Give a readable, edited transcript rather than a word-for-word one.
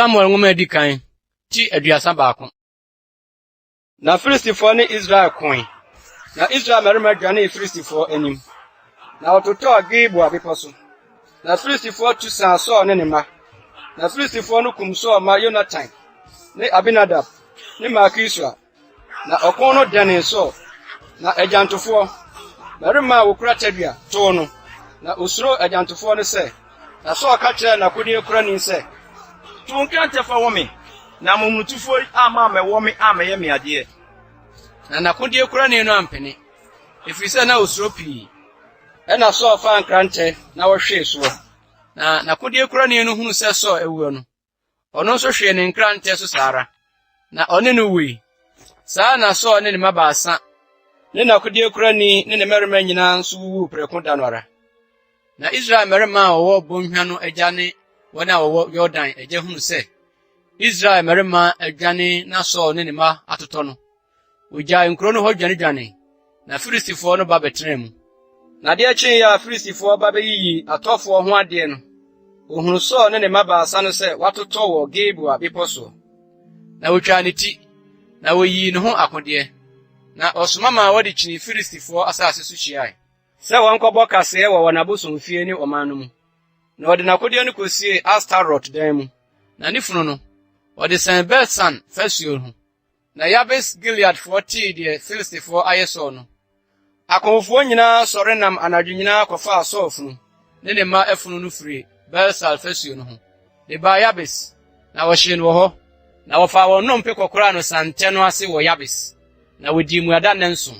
Samuel ngoma di kan ti aduasa baako. Na Filistifo ne Israel koin. Na Israel merima dwane Filistifo anim. Na ototo Gilboa beposo. Na Filistifo tu san Saul ne ma. Na Filistifo no kum Saul ma Jonathan ne Abinadab ne Malki-Shua. Na okon no dane Saul. Na agantofo merima wokura tadua to no. Na osuro agantofo no se. Na Saul ka kire na kodi ekura ni se. Tunkante fa womi na mumutufo ama me womi ama ye me ade na nakodi ekura ni no ampene efise na osuro pii na Saul fa nkrante na wohwe so na nakodi ekura ni no hunu se Saul ewuo no ono so hwe ne nkrante so sara na one no wi saa na Saul ne mabaasa ne nakodi ekura ni ne merima nyina nso wu preko danwara na Israel merima wo bonhwa no agane wana wo Jordan eje hunu se Israel merima agane na Saul ne ma atoto no oja nkro no ho dwane na Filistifo no ba betrem na de achi ya Filistifo ba be yi atofo ho ade no ohunu Saul ne ma ba asa no se watoto wo Gilboa beposo na wotwa ne ti na woyi ne ho akode na osoma ma wodi chini Filistifo asase so chiai se wonkobo kase wo wanaboso mfie ni oman no mu na odi nakodi no kosie Astarot dan mu na nifunu no odi san Belsan fasuo ho na Jabesh-Gilead 40 de Filistifo ayeso no akonfo nyina sore nam anadwo nyina kofa asofunu ne ma afunu no firi Belsan fasuo no ho de ba Jabesh na wo hye no ho na wo fa won no mpe kokora no sante no ase wo Jabesh na wodi mu ada nanso